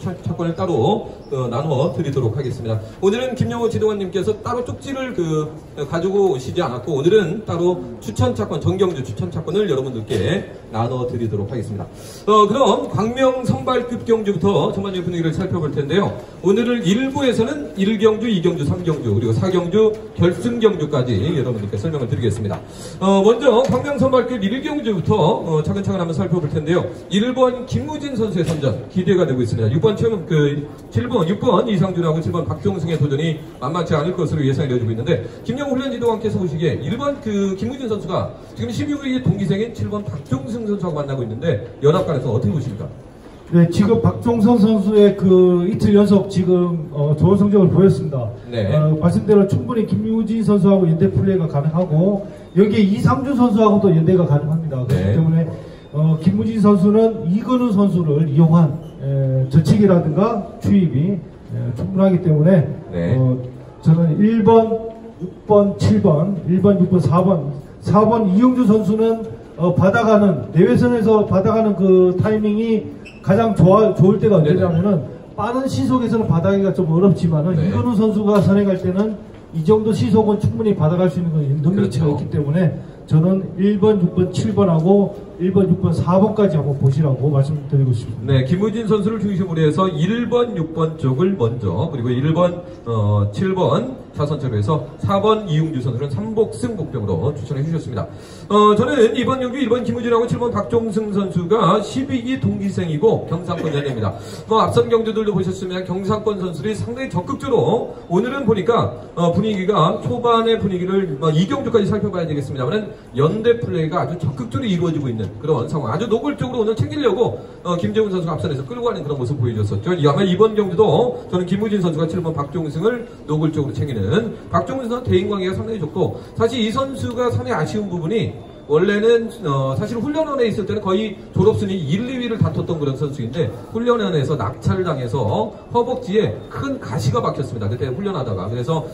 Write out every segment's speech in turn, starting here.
추천차권을 따로 나눠 드리도록 하겠습니다. 오늘은 김영호 지도관님께서 따로 쪽지를 가지고 오시지 않았고 오늘은 따로 추천차권, 정경주 추천차권을 여러분들께 나눠 드리도록 하겠습니다. 그럼 광명 선발급 경주부터 전반적인 분위기를 살펴볼 텐데요. 오늘은 1부에서는 1경주, 2경주, 3경주 그리고 4경주 결승 경주까지 여러분들께 설명을 드리겠습니다. 먼저 광명 선발급 1경주부터 차근차근 한번 살펴볼 텐데요. 1번 김무진 선수의 선전 기대가 되고 있습니다. 6번 6번 이상준하고 7번 박종승의 도전이 만만치 않을 것으로 예상이 되어지고 있는데 김영호 훈련지도관께서 보시기에 1번 김무진 선수가 지금 12위 동기생인 7번 박종승 선수하고 만나고 있는데 연합관에서 어떻게 보십니까? 네, 지금 박종선 선수의 이틀 연속 지금 좋은 성적을 보였습니다. 네. 말씀대로 충분히 김무진 선수하고 연대 플레이가 가능하고 여기에 이상준 선수하고도 연대가 가능합니다. 그렇기 네. 때문에 김무진 선수는 이건우 선수를 이용한 저치기라든가 추입이 충분하기 때문에 네. 저는 1번, 6번, 7번, 1번, 6번, 4번 이용주 선수는 받아가는 내외선에서 받아가는 그 타이밍이 가장 좋을 때가 언제냐면은 빠른 시속에서는 받아가기가 좀 어렵지만은 네. 이건우 선수가 선행할 때는 이 정도 시속은 충분히 받아갈 수 있는 능력치가 그렇죠. 있기 때문에 저는 1번, 6번, 7번하고 1번, 6번, 4번까지 한번 보시라고 말씀드리고 싶습니다. 네, 김무진 선수를 중심으로 해서 1번, 6번 쪽을 먼저 그리고 1번, 7번 차선처로 해서 4번 이용주 선수는 삼복승 복병으로 추천해 주셨습니다. 저는 이번 경기 1번 김무진하고 7번 박종승 선수가 12기 동기생이고 경상권 연예입니다. 앞선 경주들도 보셨으면 경상권 선수들이 상당히 적극적으로 오늘은 보니까 분위기가 초반의 분위기를 2경주까지 살펴봐야 되겠습니다만 연대 플레이가 아주 적극적으로 이루어지고 있는 그런 상황. 아주 노골적으로 오늘 챙기려고 김재훈 선수가 앞선에서 끌고 가는 그런 모습 보여줬었죠. 아마 이번 경주도 저는 김무진 선수가 7번 박종승을 노골적으로 챙기는 박종승 선수 대인 관계가 상당히 좋고 사실 이 선수가 상당히 아쉬운 부분이 원래는 사실 훈련원에 있을 때는 거의 졸업순위 1, 2위를 다퉜던 그런 선수인데 훈련원에서 낙찰을 당해서 허벅지에 큰 가시가 박혔습니다. 그때 훈련하다가 그래서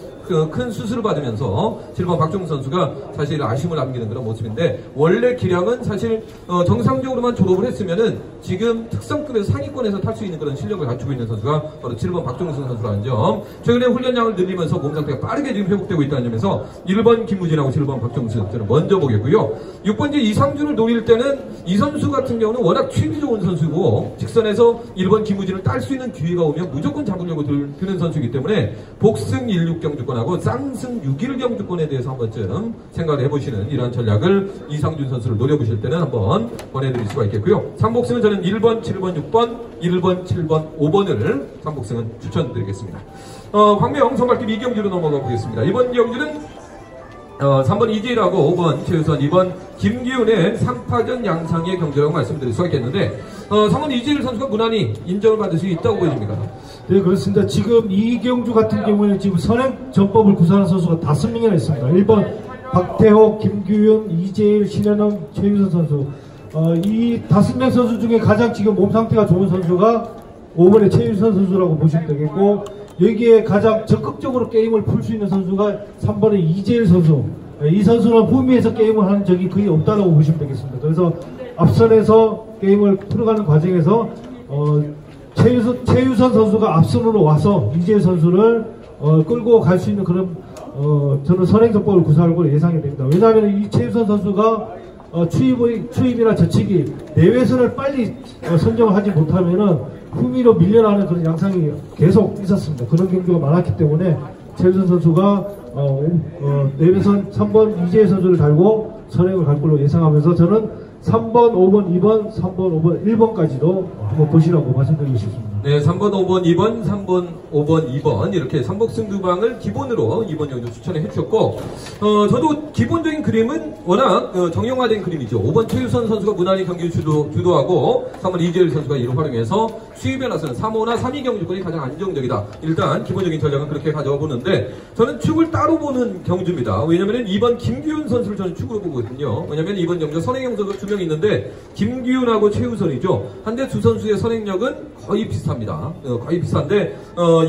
큰 수술을 받으면서 7번 박종승 선수가 사실 아쉬움을 남기는 그런 모습인데 원래 기량은 사실 정상적으로만 졸업을 했으면은 지금 특성급에서 상위권에서 탈 수 있는 그런 실력을 갖추고 있는 선수가 바로 7번 박종승 선수라는 점. 최근에 훈련량을 늘리면서 몸 상태가 빠르게 지금 회복되고 있다는 점에서 1번 김무진하고 7번 박종승 저는 먼저 보겠고요. 6번째 이상준을 노릴 때는 이 선수 같은 경우는 워낙 취미 좋은 선수고 직선에서 1번 김무진을 딸 수 있는 기회가 오면 무조건 잡으려고 드는 선수이기 때문에 복승 1, 6경주권하고 쌍승 6일 경주권에 대해서 한 번쯤 생각을 해보시는 이러한 전략을 이상준 선수를 노려보실 때는 한번 권해드릴 수가 있겠고요. 삼복승은 저는 1번, 7번, 6번, 1번, 7번, 5번을 삼복승은 추천드리겠습니다. 광명 선발팀 2경주로 넘어가 보겠습니다. 이번 경주는 3번 이재일하고 5번 최우선, 2번 김기훈의 3파전 양상의 경주라고 말씀드릴 수가 있겠는데 3번 이재일 선수가 무난히 인정을 받을 수 있다고 보여집니까? 네, 그렇습니다. 지금 이 경주 같은 경우에는 지금 선행 전법을 구사하는 선수가 5명이나 있습니다. 1번 박태호, 김규윤, 이재일, 신현웅, 최유선 선수. 이 5명 선수 중에 가장 지금 몸 상태가 좋은 선수가 5번의 최유선 선수라고 보시면 되겠고 여기에 가장 적극적으로 게임을 풀 수 있는 선수가 3번의 이재일 선수. 이 선수는 후미에서 게임을 하는 적이 거의 없다고 보시면 되겠습니다. 그래서 앞선에서 게임을 풀어가는 과정에서 최유선 선수가 앞선으로 와서 이재일 선수를 끌고 갈 수 있는 그런 저는 선행전법을 구사할 걸 예상이 됩니다. 왜냐하면 이 최유선 선수가 추입이나 저치기 내외선을 빨리 선정을 하지 못하면은 후미로 밀려나는 그런 양상이 계속 있었습니다. 그런 경우가 많았기 때문에 최유선 선수가 내외선 3번 이재일 선수를 달고 선행을 갈 걸로 예상하면서 저는 3번, 5번, 2번, 3번, 5번, 1번까지도 한번 보시라고 말씀드리고 싶습니다. 네, 3번, 5번, 2번, 3번, 5번, 2번 이렇게 삼복승 두 방을 기본으로 이번 경주 추천해 주셨고 저도 기본적인 그림은 워낙 정형화된 그림이죠. 5번 최유선 선수가 무난히 경기를 주도하고 3번 이재일 선수가 이를 활용해서 수입에 나서는 3호나 3위 경주권이 가장 안정적이다. 일단 기본적인 전략은 그렇게 가져와 보는데 저는 축을 따로 보는 경주입니다. 왜냐하면 2번 김규훈 선수를 저는 축으로 보거든요. 왜냐하면 이번 경주 선행형 선수가 명이 있는데 김기훈하고 최우선이죠. 한데 두 선수의 선행력은 거의 비슷합니다. 거의 비슷한데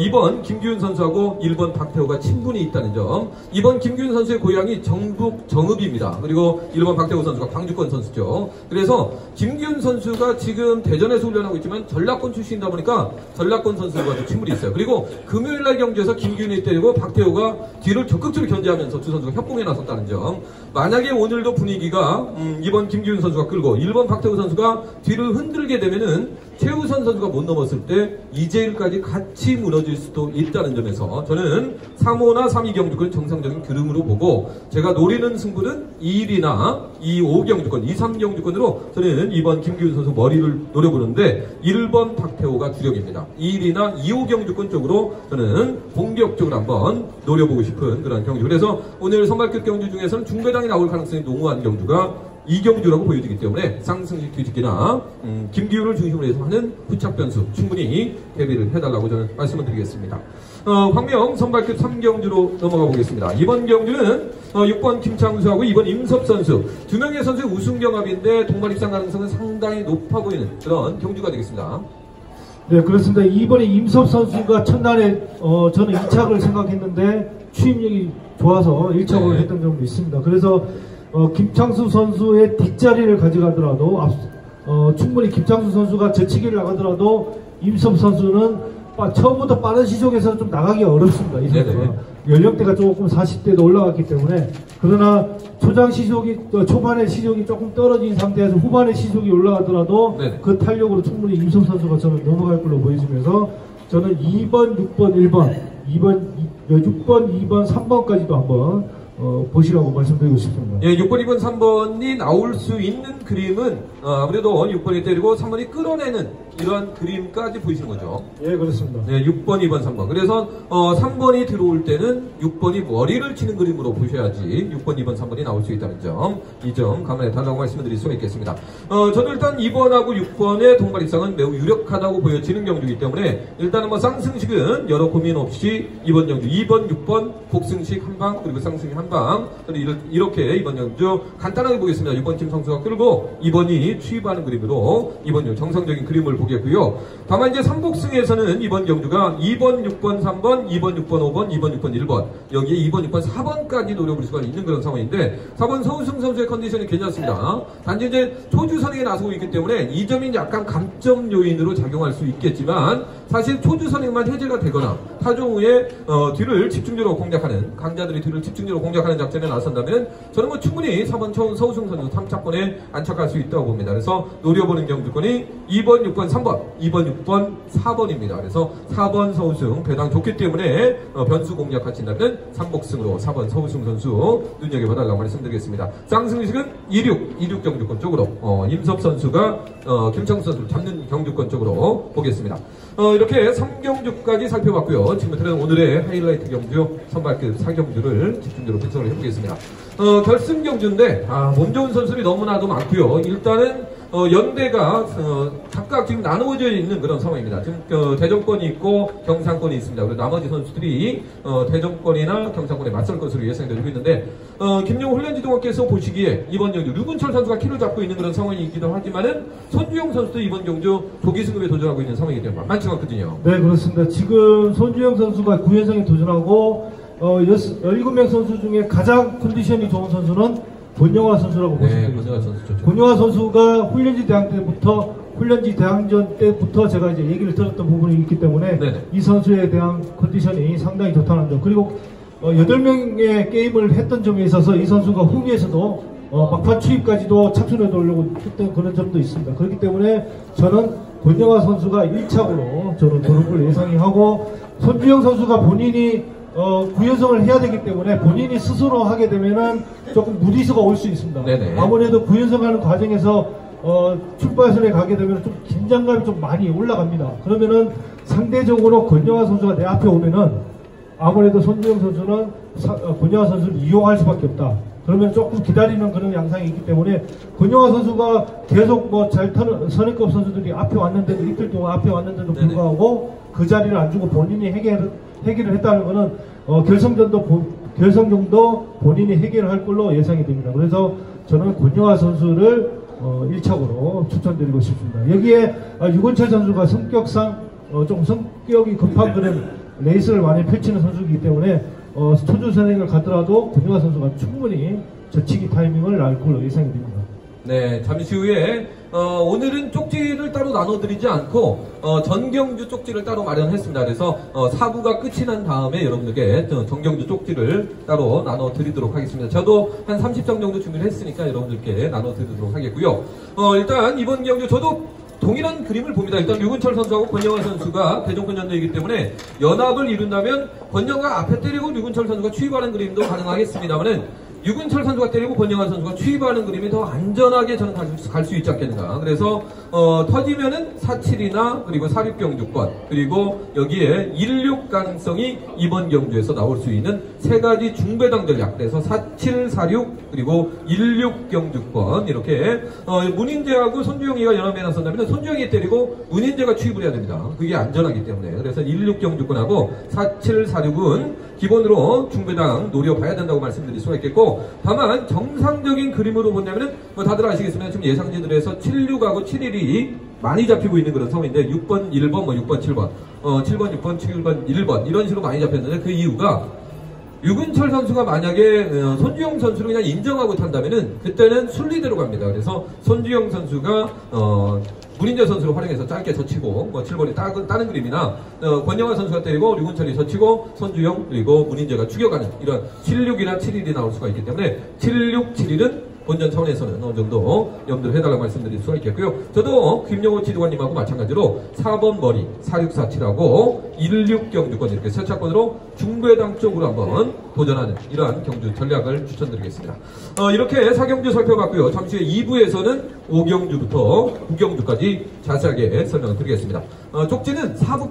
이번 김기훈 선수하고 1번 박태호가 친분이 있다는 점. 이번 김기훈 선수의 고향이 정북 정읍입니다. 그리고 1번 박태호 선수가 광주권 선수죠. 그래서 김기훈 선수가 지금 대전에서 훈련하고 있지만 전라권 출신이다 보니까 전라권 선수들과도 친분이 있어요. 그리고 금요일날 경기에서 김기훈이 때리고 박태호가 뒤를 적극적으로 견제하면서 두 선수가 협공에 나섰다는 점. 만약에 오늘도 분위기가 이번 김기훈 선수가 끌고 1번 박태호 선수가 뒤를 흔들게 되면은 최우선 선수가 못 넘었을 때 이재일까지 같이 무너질 수도 있다는 점에서 저는 3호나 3위 경주권 정상적인 그림으로 보고 제가 노리는 승부는 2일이나 2, 5 경주권, 2, 3 경주권으로 저는 이번 김기훈 선수 머리를 노려보는데 1번 박태호가 주력입니다. 2일이나 2, 5 경주권 쪽으로 저는 본격적으로 한번 노려보고 싶은 그런 경주. 그래서 오늘 선발급 경주 중에서는 중배당이 나올 가능성이 농후한 경주가 이경주라고 보여지기 때문에 쌍승식 뒤집기나 김기훈을 중심으로 해서 하는 후착 변수 충분히 대비를 해달라고 저는 말씀을 드리겠습니다. 황명 선발급 3경주로 넘어가 보겠습니다. 이번 경주는 6번 김창수하고 2번 임섭 선수 두 명의 선수의 우승 경합인데 동반 입상 가능성은 상당히 높아 보이는 그런 경주가 되겠습니다. 네, 그렇습니다. 이번에 임섭 선수가 첫날에 저는 2착을 생각했는데 추임력이 좋아서 1착을 네. 했던 점도 있습니다. 그래서 김창수 선수의 뒷자리를 가져가더라도 충분히 김창수 선수가 제치기를 나가더라도 임섭 선수는 처음부터 빠른 시속에서 좀 나가기가 어렵습니다. 이 선수가 연령대가 조금 40대도 올라갔기 때문에. 그러나 초장 시속이 초반에 시속이 조금 떨어진 상태에서 후반에 시속이 올라가더라도 네네. 그 탄력으로 충분히 임섭 선수가 저는 넘어갈 걸로 보여지면서 저는 2번, 6번, 1번, 6번, 2번, 3번까지도 한번 보시라고 말씀드리고 싶습니다. 예, 6번, 2번, 3번이 나올 수 있는 그림은 아무래도 6번이 때리고 3번이 끌어내는 이런 그림까지 보이시는 거죠. 예, 그렇습니다. 네, 6번, 2번, 3번. 그래서 3번이 들어올 때는 6번이 머리를 치는 그림으로 보셔야지 6번, 2번, 3번이 나올 수 있다는 점, 이 점 감안해 달라고 말씀을 드릴 수가 있겠습니다. 저는 일단 2번하고 6번의 동반 입상은 매우 유력하다고 보여지는 경주이기 때문에 일단은 쌍승식은 여러 고민 없이 이번 경주 2번, 6번 복승식 한방 그리고 쌍승식 한방 이렇게 이번 경주 간단하게 보겠습니다. 6번 김성수가 끌고 2번이 추입하는 그림으로 이번 경주 정상적인 그림을 보겠고요. 다만 이제 3복승에서는 이번 경주가 2번, 6번, 3번, 2번, 6번, 5번, 2번, 6번, 1번 여기에 2번, 6번, 4번까지 노려볼 수가 있는 그런 상황인데 4번 서우승 선수의 컨디션이 괜찮습니다. 단지 이제 초주 선행에 나서고 있기 때문에 이 점이 약간 감점 요인으로 작용할 수 있겠지만 사실 초주 선행만 해제가 되거나 타종 후에 뒤를 집중적으로 공략하는 강자들이 뒤를 집중적으로 공략하는 작전에 나선다면 저는 뭐 충분히 4번 서우승 선수 3차권에 안착할 수 있다고 봅니다. 그래서 노려보는 경주권이 2번, 6번, 3번, 2번, 6번, 4번입니다. 그래서 4번 서우승 배당 좋기 때문에 변수 공략하신다면 3복승으로 4번 서우승 선수 눈여겨봐달라고 말씀드리겠습니다. 쌍승식은 26 경주권 쪽으로 임섭 선수가 김창수 선수를 잡는 경주권 쪽으로 보겠습니다. 이렇게 3경주까지 살펴봤고요. 지금부터는 오늘의 하이라이트 경주 선발급 4경주를 집중적으로 분석을 해보겠습니다. 결승 경주인데 몸 좋은 선수들이 너무나도 많고요. 일단은 연대가 각각 지금 나누어져 있는 그런 상황입니다. 지금 대전권이 있고 경상권이 있습니다. 그리고 나머지 선수들이 대전권이나 경상권에 맞설 것으로 예상되고 있는데 김용호 훈련지도관께서 보시기에 이번 경주 류근철 선수가 키를 잡고 있는 그런 상황이기도 하지만은 손주영 선수도 이번 경주 조기 승급에 도전하고 있는 상황이기 때문에 만만치가 않거든요. 네, 그렇습니다. 지금 손주영 선수가 9연승에 도전하고 17명 선수 중에 가장 컨디션이 좋은 선수는 권영화 선수라고 보시면 되겠습니다. 권영화 선수 권영화 선수가 훈련지 대항전 때부터 제가 이제 얘기를 들었던 부분이 있기 때문에 네네. 이 선수에 대한 컨디션이 상당히 좋다는 점. 그리고 8명의 게임을 했던 점에 있어서 이 선수가 후미에서도 막판 추입까지도 착순해 놓으려고 했던 그런 점도 있습니다. 그렇기 때문에 저는 권영화 선수가 1착으로 저는 도는 걸 예상이 하고 손주영 선수가 본인이 9연승을 해야 되기 때문에 본인이 스스로 하게 되면은 조금 무리수가 올 수 있습니다. 네네. 아무래도 9연승하는 과정에서 출발선에 가게 되면 좀 긴장감이 좀 많이 올라갑니다. 그러면은 상대적으로 권영화 선수가 내 앞에 오면은 아무래도 손주영 선수는 권영화 선수를 이용할 수밖에 없다. 그러면 조금 기다리는 그런 양상이 있기 때문에 권영화 선수가 계속 잘 타는 선행급 선수들이 앞에 왔는데도 이틀 동안 앞에 왔는데도 불구하고 그 자리를 안 주고 본인이 해결을 했다는 것은 결성전도 본인이 해결할 걸로 예상이 됩니다. 그래서 저는 권영화 선수를 1차고로 추천드리고 싶습니다. 여기에 유건철 선수가 성격상 좀 성격이 급한 그런 레이스를 많이 펼치는 선수이기 때문에 초주 선행을 가더라도 권영하 선수가 충분히 저치기 타이밍을 알 걸로 예상이 됩니다. 네, 잠시 후에 오늘은 쪽지를 따로 나눠드리지 않고 전경주 쪽지를 따로 마련했습니다. 그래서 4부가 끝이 난 다음에 여러분들께 전경주 쪽지를 따로 나눠드리도록 하겠습니다. 저도 한 30장 정도 준비를 했으니까 여러분들께 나눠드리도록 하겠고요. 일단 이번 경주 저도 동일한 그림을 봅니다. 일단 류근철 선수하고 권영하 선수가 대종권 연대이기 때문에 연합을 이룬다면 권영하 앞에 때리고 류근철 선수가 추입하는 그림도 가능하겠습니다만은 류근철 선수가 때리고 권영하 선수가 추입하는 그림이 더 안전하게 저는 갈 수 있지 않겠는가. 그래서 터지면은 4-7이나 그리고 4-6경주권 그리고 여기에 1-6 가능성이 이번 경주에서 나올 수 있는 세 가지 중배당 전략. 그래서 4-7, 4-6 그리고 1-6 경주권 이렇게 문인재하고 손주영이가 연합에 나선다면 손주영이 때리고 문인재가 추입을 해야 됩니다. 그게 안전하기 때문에. 그래서 1-6 경주권하고 4-7, 4-6은 기본으로 중배당 노려봐야 된다고 말씀드릴 수가 있겠고, 다만 정상적인 그림으로 본다면은 다들 아시겠지만 지금 예상지들에서 7-6하고 7-1이 많이 잡히고 있는 그런 상황인데 6번, 1번, 6번, 7번, 7번, 6번, 7번, 1번 이런 식으로 많이 잡혔는데 그 이유가 류근철 선수가 만약에 손주영 선수를 그냥 인정하고 탄다면은 그때는 순리대로 갑니다. 그래서 손주영 선수가 문인재 선수를 활용해서 짧게 젖히고 7번이 따는 그림이나 권영하 선수가 때리고 류근철이 젖히고 손주영 그리고 문인재가 죽여가는 이런 7-6이나 7-1이 나올 수가 있기 때문에 7-6, 7-1은 본전 차원에서는 어느 정도 염두를 해달라고 말씀드릴 수가 있겠고요. 저도 김영호 지도관님하고 마찬가지로 4번 머리 4-6-4-7하고 1-6 경주권 이렇게 세 차권으로 중배당 쪽으로 한번 도전하는 이러한 경주 전략을 추천드리겠습니다. 이렇게 4경주 살펴봤고요. 잠시 후에 2부에서는 5경주부터 9경주까지 자세하게 설명을 드리겠습니다. 쪽지는 4부